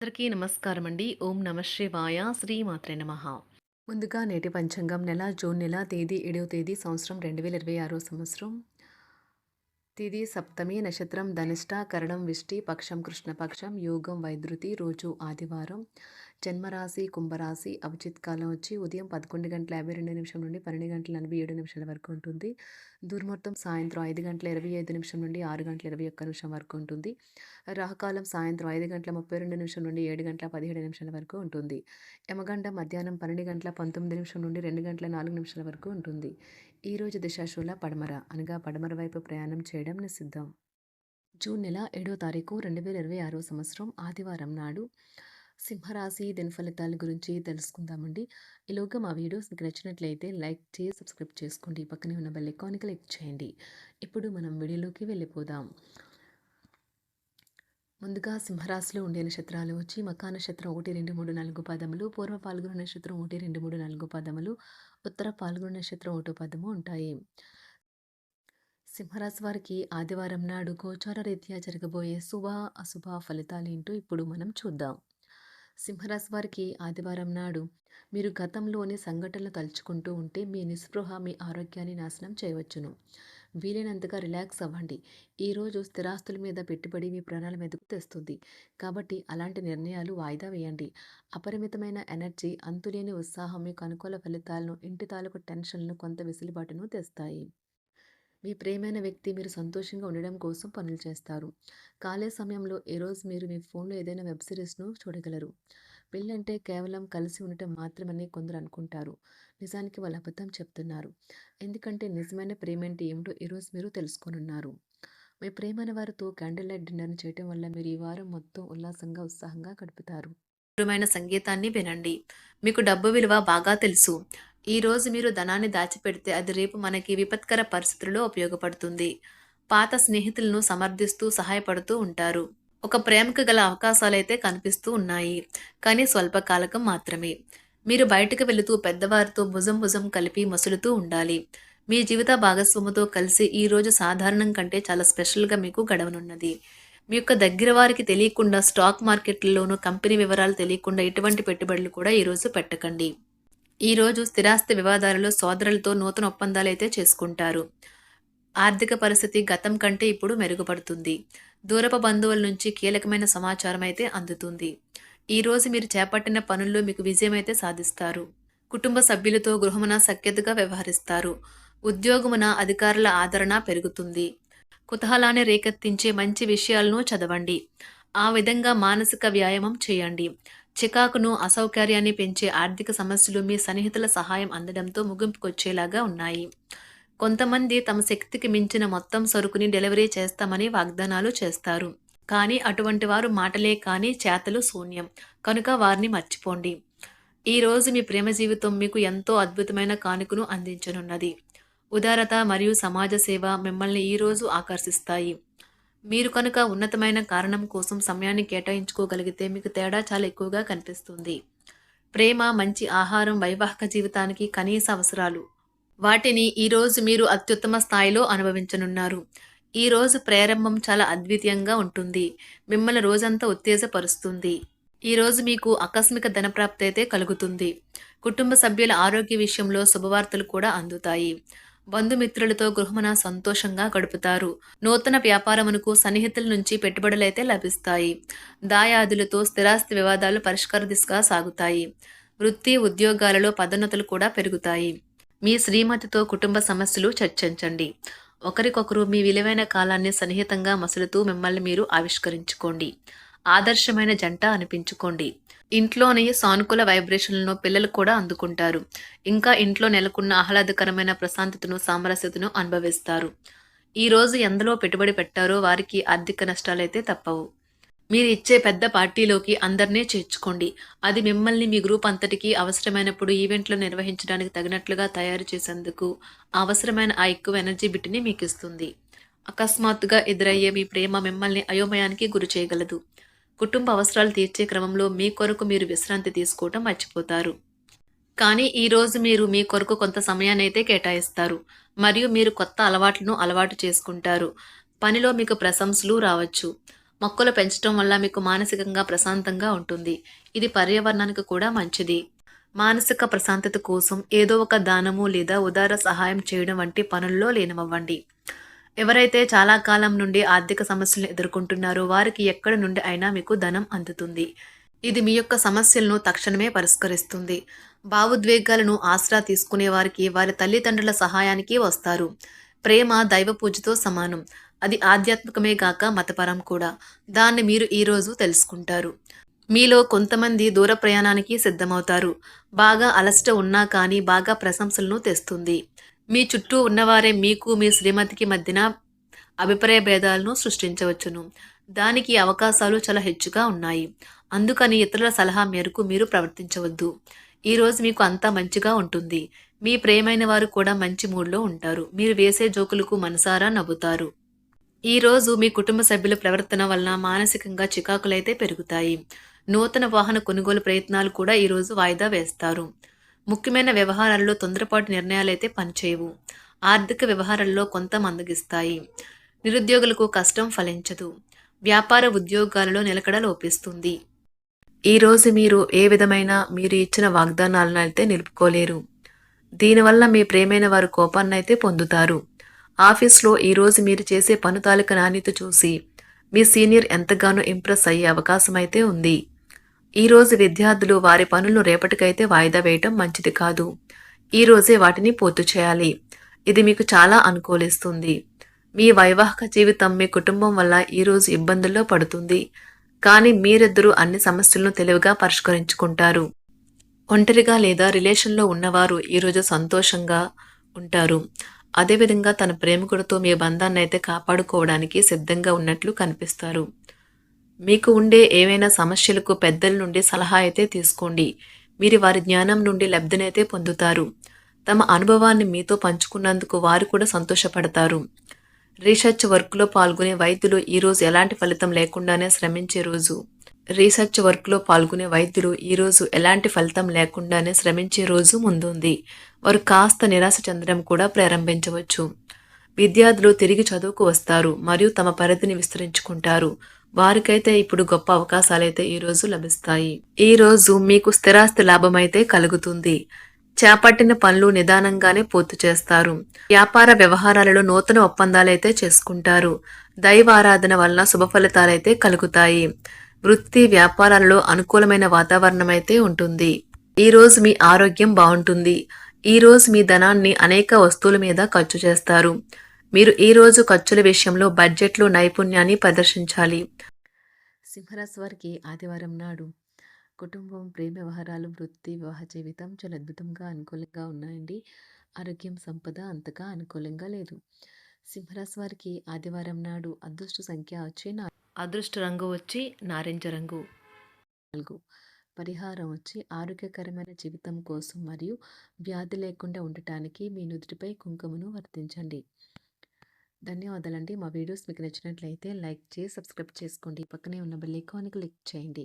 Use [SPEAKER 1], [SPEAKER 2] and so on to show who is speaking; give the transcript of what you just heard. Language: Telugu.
[SPEAKER 1] అందరికీ నమస్కారం అండి. ఓం నమ శివాయ. శ్రీమాత్రే నమః. ముందుగా నేటి పంచాంగం జూన్ నెల తేదీ 7వ తేదీ సంవత్సరం 2026 సంవత్సరం. తిథి సప్తమి, నక్షత్రం ధనిష్ట, కరణం విష్టి, పక్షం కృష్ణపక్షం, యోగం వైద్యుతి, రోజు ఆదివారం. జన్మరాశి కుంభరాశి. అభిజిత్ కాలం వచ్చి ఉదయం 11:52 నుండి 12:47 వరకు ఉంటుంది. దుర్ముహూర్తం సాయంత్రం 5:25 నుండి 6:21 వరకు ఉంటుంది. రాహుకాలం సాయంత్రం 5:32 నుండి 7:17 వరకు ఉంటుంది. యమగండం మధ్యాహ్నం 12:19 నుండి 2:04 వరకు ఉంటుంది. ఈరోజు దిశాశూల పడమర అనగా పడమర వైపు ప్రయాణం చేయడం నిషిద్ధం. జూన్ నెల 7వ తారీఖు 2026 సంవత్సరం ఆదివారం నాడు సింహరాశి దినఫలితాల గురించి తెలుసుకుందామండి. ఈలోగా మా వీడియోస్ మీకు నచ్చినట్లయితే లైక్ చేసి సబ్స్క్రైబ్ చేసుకోండి. పక్కనే ఉన్న బెల్ ఐకాన్కి క్లిక్ చేయండి. ఇప్పుడు మనం వీడియోలోకి వెళ్ళిపోదాం. ముందుగా సింహరాశిలో ఉండే నక్షత్రాలు వచ్చి మకా నక్షత్రం 1, 2, 3, 4 పాదములు, పూర్వ పాల్గొన నక్షత్రం 1, 2, 3, 4 పాదములు, ఉత్తర పాల్గొన నక్షత్రం 1 పాదము ఉంటాయి. సింహరాశి వారికి ఆదివారం నాడు గోచార రీత్యా జరగబోయే శుభ అశుభ ఫలితాలేంటో ఇప్పుడు మనం చూద్దాం. సింహరాశి వారికి ఆదివారం నాడు మీరు గతంలోని సంఘటనలు తలుచుకుంటూ ఉంటే మీ నిస్పృహ మీ ఆరోగ్యాన్ని నాశనం చేయవచ్చును. వీలైనంతగా రిలాక్స్ అవ్వండి. ఈరోజు స్థిరాస్తుల మీద పెట్టుబడి మీ ప్రాణాల మీదకు తెస్తుంది. కాబట్టి అలాంటి నిర్ణయాలు వాయిదా వేయండి. అపరిమితమైన ఎనర్జీ, అంతులేని ఉత్సాహం మీకు అనుకూల ఫలితాలను, ఇంటి తాలూకు టెన్షన్లను, కొంత వెసులుబాటును తెస్తాయి. మీ ప్రియమైన వ్యక్తి మీరు సంతోషంగా ఉండడం కోసం పనులు చేస్తారు. ఖాళీ సమయంలో ఈరోజు మీరు మీ ఫోన్లో ఏదైనా వెబ్ సిరీస్ను చూడగలరు. పెళ్ళంటే కేవలం కలిసి ఉండటం మాత్రమని కొందరు అనుకుంటారు. నిజానికి వాళ్ళు అబద్ధం చెప్తున్నారు. ఎందుకంటే నిజమైన ప్రేమ అంటే ఏమిటో ఈరోజు మీరు తెలుసుకోనున్నారు. మీ ప్రేమైన వారితో క్యాండిల్ లైట్ డిన్నర్ చేయటం వల్ల మీరు ఈ వారం మొత్తం ఉల్లాసంగా ఉత్సాహంగా గడుపుతారు. మధురమైన సంగీతాన్ని వినండి. మీకు డబ్బు విలువ బాగా తెలుసు. ఈ రోజు మీరు ధనాన్ని దాచిపెడితే అది రేపు మనకి విపత్కర పరిస్థితుల్లో ఉపయోగపడుతుంది. పాత స్నేహితులను సమర్థిస్తూ సహాయపడుతూ ఉంటారు. ఒక ప్రేమకు గల అవకాశాలైతే కనిపిస్తూ ఉన్నాయి, కానీ స్వల్పకాలకం మాత్రమే. మీరు బయటకు వెళుతూ పెద్దవారితో భుజం భుజం కలిపి మసులుతూ ఉండాలి. మీ జీవిత భాగస్వామితో కలిసి ఈ రోజు సాధారణం కంటే చాలా స్పెషల్గా మీకు గడవనున్నది. మీ యొక్క దగ్గర వారికి తెలియకుండా స్టాక్ మార్కెట్లలోనూ కంపెనీ వివరాలు తెలియకుండా ఎటువంటి పెట్టుబడులు కూడా ఈరోజు పెట్టకండి. ఈరోజు స్థిరాస్తి వివాదాలలో సోదరులతో నూతన ఒప్పందాలు అయితే చేసుకుంటారు. ఆర్థిక పరిస్థితి గతం కంటే ఇప్పుడు మెరుగుపడుతుంది. దూరపు బంధువుల నుంచి కీలకమైన సమాచారం అయితే అందుతుంది. ఈరోజు మీరు చేపట్టిన పనుల్లో మీకు విజయం అయితే సాధిస్తారు. కుటుంబ సభ్యులతో గృహమున సఖ్యతగా వ్యవహరిస్తారు. ఉద్యోగమున అధికారుల ఆదరణ పెరుగుతుంది. కుతూహలాన్ని రేకెత్తించే మంచి విషయాలను చదవండి. ఆ విధంగా మానసిక వ్యాయామం చేయండి. చికాకును, అసౌకర్యాన్ని పెంచే ఆర్థిక సమస్యలు మీ సన్నిహితుల సహాయం అందడంతో ముగింపుకొచ్చేలాగా ఉన్నాయి. కొంతమంది తమ శక్తికి మించిన మొత్తం సరుకుని డెలివరీ చేస్తామని వాగ్దానాలు చేస్తారు. కానీ అటువంటి వారు మాటలే కానీ చేతలు శూన్యం. కనుక వారిని మర్చిపోండి. ఈ రోజు మీ ప్రేమ జీవితం మీకు ఎంతో అద్భుతమైన కానుకను అందించనున్నది. ఉదారత మరియు సమాజ సేవ మిమ్మల్ని ఈరోజు ఆకర్షిస్తాయి. మీరు కనుక ఉన్నతమైన కారణం కోసం సమయాన్ని కేటాయించుకోగలిగితే మీకు తేడా చాలా ఎక్కువగా కనిపిస్తుంది. ప్రేమ, మంచి ఆహారం వైవాహిక జీవితానికి కనీస అవసరాలు. వాటిని ఈరోజు మీరు అత్యుత్తమ స్థాయిలో అనుభవించనున్నారు. ఈ రోజు ప్రారంభం చాలా అద్వితీయంగా ఉంటుంది. మిమ్మల్ని రోజంతా ఉత్తేజపరుస్తుంది. ఈ రోజు మీకు ఆకస్మిక ధనప్రాప్తి అయితే కలుగుతుంది. కుటుంబ సభ్యుల ఆరోగ్య విషయంలో శుభవార్తలు కూడా అందుతాయి. బంధుమిత్రులతో గృహమున సంతోషంగా గడుపుతారు. నూతన వ్యాపారమునకు సన్నిహితుల నుంచి పెట్టుబడులైతే లభిస్తాయి. దాయాదులతో స్థిరాస్తి వివాదాలు పరిష్కార దిశగా సాగుతాయి. వృత్తి ఉద్యోగాలలో పదోన్నతులు కూడా పెరుగుతాయి. మీ శ్రీమతితో కుటుంబ సమస్యలు చర్చించండి. ఒకరికొకరు మీ విలువైన కాలాన్ని సన్నిహితంగా మసులుతూ మిమ్మల్ని మీరు ఆవిష్కరించుకోండి. ఆదర్శమైన జంట అనిపించుకోండి. ఇంట్లోని సానుకూల వైబ్రేషన్లను పిల్లలు కూడా అందుకుంటారు. ఇంకా ఇంట్లో నెలకొన్న ఆహ్లాదకరమైన ప్రశాంతతను, సామరస్యతను అనుభవిస్తారు. ఈ రోజు ఎందులో పెట్టుబడి పెట్టారో వారికి ఆర్థిక నష్టాలైతే తప్పవు. మీరు ఇచ్చే పెద్ద పార్టీలోకి అందరినీ చేర్చుకోండి. అది మిమ్మల్ని మీ గ్రూప్ అంతటికీ అవసరమైనప్పుడు ఈవెంట్లు నిర్వహించడానికి తగినట్లుగా తయారు చేసేందుకు అవసరమైన ఆ ఎక్కువ ఎనర్జీ బిట్ని మీకు ఇస్తుంది. అకస్మాత్తుగా ఎదురయ్యే మీ ప్రేమ మిమ్మల్ని అయోమయానికి గురి చేయగలదు. కుటుంబ అవసరాలు తీర్చే క్రమంలో మీ కొరకు మీరు విశ్రాంతి తీసుకోవటం మర్చిపోతారు. కానీ ఈరోజు మీరు మీ కొరకు కొంత సమయాన్ని అయితే కేటాయిస్తారు. మరియు మీరు కొత్త అలవాట్లను అలవాటు చేసుకుంటారు. పనిలో మీకు ప్రశంసలు రావచ్చు. మొక్కలు పెంచడం వల్ల మీకు మానసికంగా ప్రశాంతంగా ఉంటుంది. ఇది పర్యావరణానికి కూడా మంచిది. మానసిక ప్రశాంతత కోసం ఏదో ఒక దానము లేదా ఉదార సహాయం చేయడం వంటి పనుల్లో లీనమవ్వండి. ఎవరైతే చాలా కాలం నుండి ఆర్థిక సమస్యలను ఎదుర్కొంటున్నారో వారికి ఎక్కడి నుండి అయినా మీకు ధనం అందుతుంది. ఇది మీ యొక్క సమస్యలను తక్షణమే పరిష్కరిస్తుంది. భావోద్వేగాలను ఆసరా తీసుకునే వారికి వారి తల్లిదండ్రుల సహాయానికి వస్తారు. ప్రేమ దైవ పూజతో సమానం. అది ఆధ్యాత్మికమే గాక మతపరం కూడా. దాన్ని మీరు ఈరోజు తెలుసుకుంటారు. మీలో కొంతమంది దూర ప్రయాణానికి సిద్ధమవుతారు. బాగా అలసట ఉన్నా కానీ బాగా ప్రశంసలను తెస్తుంది. మీ చుట్టూ ఉన్నవారే మీకు మీ శ్రీమతికి మధ్యన అభిప్రాయ భేదాలను సృష్టించవచ్చును. దానికి అవకాశాలు చాలా హెచ్చుగా ఉన్నాయి. అందుకని ఇతరుల సలహా మేరకు మీరు ప్రవర్తించవద్దు. ఈరోజు మీకు అంతా మంచిగా ఉంటుంది. మీ ప్రియమైన వారు కూడా మంచి మూడ్లో ఉంటారు. మీరు వేసే జోకులకు మనసారా నవ్వుతారు. ఈరోజు మీ కుటుంబ సభ్యుల ప్రవర్తన వలన మానసికంగా చికాకులైతే పెరుగుతాయి. నూతన వాహన కొనుగోలు ప్రయత్నాలు కూడా ఈరోజు వాయిదా వేస్తారు. ముఖ్యమైన వ్యవహారాల్లో తొందరపాటు నిర్ణయాలైతే పనిచేయవు. ఆర్థిక వ్యవహారాల్లో కొంత మందగిస్తాయి. నిరుద్యోగులకు కష్టం ఫలించదు. వ్యాపార ఉద్యోగాలలో నిలకడ లోపిస్తుంది. ఈరోజు మీరు ఏ విధమైన మీరు ఇచ్చిన వాగ్దానాలను అయితే నిలుపుకోలేరు. దీనివల్ల మీ ప్రేమైన వారు కోపాన్నైతే పొందుతారు. ఆఫీస్లో ఈరోజు మీరు చేసే పను తాలూకా నాణ్యత చూసి మీ సీనియర్ ఎంతగానో ఇంప్రెస్ అయ్యే అవకాశం అయితే ఉంది. ఈరోజు విద్యార్థులు వారి పనులను రేపటికైతే వాయిదా వేయటం మంచిది కాదు. ఈరోజే వాటిని పూర్తి చేయాలి. ఇది మీకు చాలా అనుకూలిస్తుంది. మీ వైవాహిక జీవితం మీ కుటుంబం వల్ల ఈరోజు ఇబ్బందుల్లో పడుతుంది. కానీ మీరిద్దరూ అన్ని సమస్యలను తెలివిగా పరిష్కరించుకుంటారు. ఒంటరిగా లేదా రిలేషన్లో ఉన్నవారు ఈరోజు సంతోషంగా ఉంటారు. అదేవిధంగా తన ప్రేమికుడితో మీ బంధాన్ని అయితే కాపాడుకోవడానికి సిద్ధంగా ఉన్నట్లు కనిపిస్తారు. మీకు ఉండే ఏవైనా సమస్యలకు పెద్దల నుండి సలహా అయితే తీసుకోండి. మీరు వారి జ్ఞానం నుండి లబ్ధినైతే పొందుతారు. తమ అనుభవాన్ని మీతో పంచుకున్నందుకు వారు కూడా సంతోషపడతారు. రీసెర్చ్ వర్క్లో పాల్గొనే వైద్యులు ఈరోజు ఎలాంటి ఫలితం లేకుండానే శ్రమించే రోజు. ఈరోజు ఎలాంటి ఫలితం లేకుండానే శ్రమించే రోజు ముందుంది. వారు కాస్త నిరాశ చెందడం కూడా ప్రారంభించవచ్చు. విద్యార్థులు తిరిగి చదువుకు వస్తారు మరియు తమ పరిధిని విస్తరించుకుంటారు. వారికైతే ఇప్పుడు గొప్ప అవకాశాలైతే ఈరోజు లభిస్తాయి. ఈరోజు మీకు స్థిరాస్తి లాభమైతే కలుగుతుంది. చేపట్టిన పనులు నిదానంగానే పూర్తి చేస్తారు. వ్యాపార వ్యవహారాలలో నూతన ఒప్పందాలైతే చేసుకుంటారు. దైవ ఆరాధన వలన శుభ ఫలితాలైతే కలుగుతాయి. వృత్తి వ్యాపారాలలో అనుకూలమైన వాతావరణం అయితే ఉంటుంది. ఈరోజు మీ ఆరోగ్యం బాగుంటుంది. ఈరోజు మీ ధనాన్ని అనేక వస్తువుల మీద ఖర్చు చేస్తారు. మీరు ఈరోజు ఖర్చుల విషయంలో బడ్జెట్లో నైపుణ్యాన్ని ప్రదర్శించాలి. సింహరాశి వారికి ఆదివారం నాడు కుటుంబం, ప్రేమ వ్యవహారాలు, వృత్తి, వివాహ జీవితం చాలా అద్భుతంగా అనుకూలంగా ఉన్నాయండి. ఆరోగ్యం, సంపద అంతగా అనుకూలంగా లేదు. సింహరాశి వారికి ఆదివారం నాడు అదృష్ట సంఖ్య వచ్చి అదృష్ట రంగు వచ్చి నారింజ రంగు. 4 పరిహారం వచ్చి ఆరోగ్యకరమైన జీవితం కోసం మరియు వ్యాధి లేకుండా ఉండటానికి మీ నుదుటిపై కుంకుమను వర్తించండి. ధన్యవాదాలండి. మా వీడియోస్ మీకు నచ్చినట్లయితే లైక్ చేసి సబ్స్క్రైబ్ చేసుకోండి. పక్కనే ఉన్న బెల్ ఐకాన్ని క్లిక్ చేయండి.